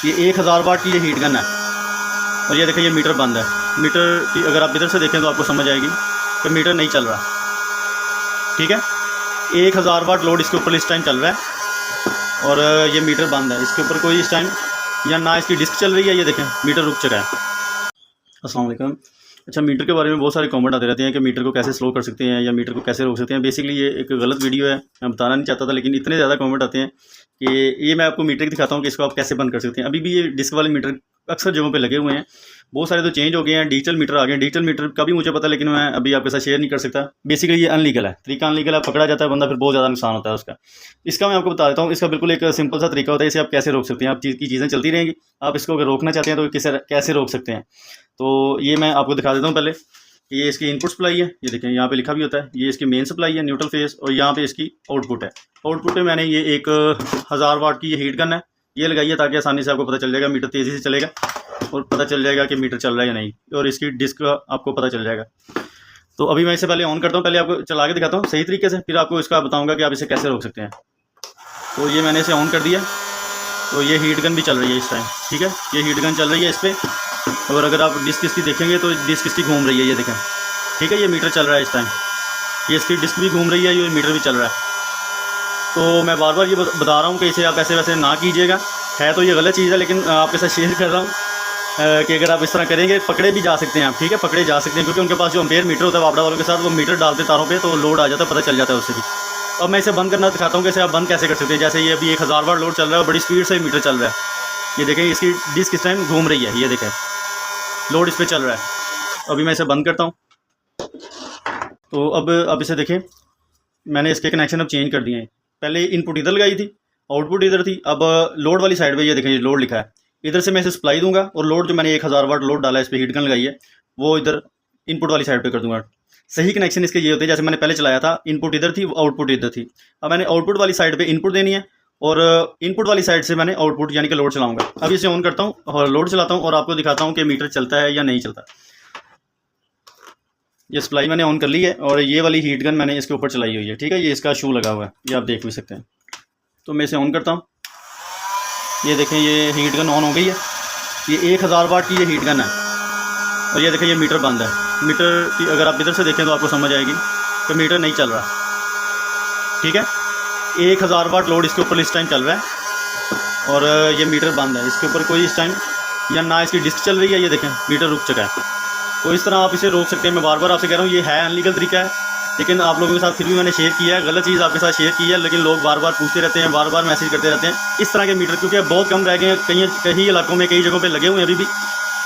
ये 1000 वाट की ये हीट गन है और ये देखिए ये मीटर बंद है। मीटर की अगर आप इधर से देखें तो आपको समझ आएगी कि मीटर नहीं चल रहा, ठीक है। 1000 वाट लोड इसके ऊपर इस टाइम चल रहा है और ये मीटर बंद है, इसके ऊपर कोई इस टाइम या ना इसकी डिस्क चल रही है। ये देखें मीटर रुक चुका है। अस्सलाम वालेकुम। अच्छा, मीटर के बारे में बहुत सारे कमेंट आते रहते हैं कि मीटर को कैसे स्लो कर सकते हैं या मीटर को कैसे रोक सकते हैं। बेसिकली ये एक गलत वीडियो है, मैं बताना नहीं चाहता था, लेकिन इतने ज़्यादा कमेंट आते हैं कि ये मैं आपको मीटर दिखाता हूँ कि इसको आप कैसे बंद कर सकते हैं। अभी भी ये डिस्क वाले मीटर अक्सर जगहों पे लगे हुए हैं, बहुत सारे तो चेंज हो गए हैं, डिजिटल मीटर आ गए हैं। डिजिटल मीटर का भी मुझे पता, लेकिन मैं अभी आपके साथ शेयर नहीं कर सकता। बेसिकली ये अनलीगल है, तरीका अनलीगल है, पकड़ा जाता है बंदा, फिर बहुत ज़्यादा नुकसान होता है उसका। इसका मैं आपको बता देता हूँ, इसका बिल्कुल एक सिंपल सा तरीका होता है, इसे आप कैसे रोक सकते हैं। आप की चीज़ें चलती रहेंगी, आप इसको अगर रोकना चाहते हैं तो कैसे रोक सकते हैं। तो ये मैं आपको दिखा देता हूँ। पहले ये इसकी इनपुट सप्लाई है, ये देखें यहाँ पे लिखा भी होता है। ये इसकी मेन सप्लाई है न्यूट्रल फेस, और यहाँ पे इसकी आउटपुट है। आउटपुट में मैंने ये एक 1000 वाट की ये हीट गन है, ये लगाई है ताकि आसानी से आपको पता चल जाएगा, मीटर तेज़ी से चलेगा और पता चल जाएगा कि मीटर चल रहा है या नहीं, और इसकी डिस्क आपको पता चल जाएगा। तो अभी मैं इसे पहले ऑन करता हूँ, पहले आपको चला के दिखाता हूँ सही तरीके से, फिर आपको इसका बताऊँगा कि आप इसे कैसे रोक सकते हैं। तो ये मैंने इसे ऑन कर दिया, तो ये हीट गन भी चल रही है इस टाइम, ठीक है। ये हीट गन चल रही है इस पर, और अगर आप डिस्क इसकी देखेंगे तो डिस्क इसकी घूम रही है, ये देखें, ठीक है। ये मीटर चल रहा है इस टाइम, ये इसकी डिस्क भी घूम रही है, ये मीटर भी चल रहा है। तो मैं बार बार ये बता रहा हूँ कि इसे आप ऐसे वैसे ना कीजिएगा, है तो ये गलत चीज़ है, लेकिन आपके साथ शेयर कर रहा हूँ कि अगर आप इस तरह करेंगे पकड़े भी जा सकते हैं आप, ठीक है, पकड़े जा सकते हैं, क्योंकि उनके पास जो एम्पेयर मीटर होता है वापडा वालों के साथ, वो मीटर डालते तारों पे तो लोड आ जाता है, पता चल जाता है उससे भी। अब मैं इसे बंद करना दिखाता हूँ कि इसे आप बंद कैसे कर सकते हैं। जैसे ये अभी 1000 वाट लोड चल रहा है और बड़ी स्पीड से मीटर चल रहा है, ये देखें, इसकी डिस्क इस टाइम घूम रही है, ये देखें, लोड इस पर चल रहा है। अभी मैं इसे बंद करता हूँ। तो अब इसे देखें, मैंने इसके कनेक्शन अब चेंज कर दिए हैं। पहले इनपुट इधर लगाई थी, आउटपुट इधर थी। अब लोड वाली साइड पे ये देखें, लोड लिखा है, इधर से मैं इसे सप्लाई दूंगा और लोड जो मैंने 1000 वाट लोड डाला है, इस पर हीट गन लगाई है, वो इधर इनपुट वाली साइड पे कर दूंगा। सही कनेक्शन इसके ये होते हैं, जैसे मैंने पहले चलाया था, इनपुट इधर थी, आउटपुट इधर थी। अब मैंने आउटपुट वाली साइड पे इनपुट देनी है और इनपुट वाली साइड से मैंने आउटपुट यानी कि लोड चलाऊंगा। अब इसे ऑन करता हूँ और लोड चलाता हूँ और आपको दिखाता हूँ कि मीटर चलता है या नहीं चलता। ये सप्लाई मैंने ऑन कर ली है और ये वाली हीट गन मैंने इसके ऊपर चलाई हुई है, ठीक है। ये इसका शू लगा हुआ है, ये आप देख भी सकते हैं। तो मैं इसे ऑन करता हूँ, ये देखें, ये हीट गन ऑन हो गई है। ये 1000 वाट की ये हीट गन है और ये देखें ये मीटर बंद है। मीटर की अगर आप इधर से देखें तो आपको समझ आएगी कि मीटर नहीं चल रहा, ठीक है। 1000 वाट लोड इसके ऊपर इस टाइम चल रहा है और ये मीटर बंद है, इसके ऊपर कोई इस टाइम या ना इसकी डिस्क चल रही है। ये देखें मीटर रुक चुका है। तो इस तरह आप इसे रोक सकते हैं। मैं बार बार आपसे कह रहा हूँ, ये है अनलीगल तरीका है, लेकिन आप लोगों के साथ फिर भी मैंने शेयर किया है, गलत चीज़ आपके साथ शेयर की है, लेकिन लोग बार बार पूछते रहते हैं, बार बार मैसेज करते रहते हैं। इस तरह के मीटर क्योंकि अब बहुत कम रह गए हैं, कई इलाकों में, कई जगहों पे लगे हुए हैं अभी भी।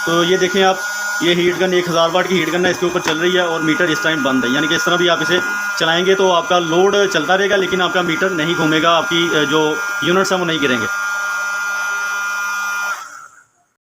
तो ये देखें आप, ये हीट गन 1000 वाट की हीट गन है, इसके ऊपर चल रही है और मीटर इस टाइम बंद है। यानी कि इस तरह भी आप इसे चलाएँगे तो आपका लोड चलता रहेगा, लेकिन आपका मीटर नहीं घूमेगा, आपकी जो यूनिट्स हैं वो नहीं गिरेंगे।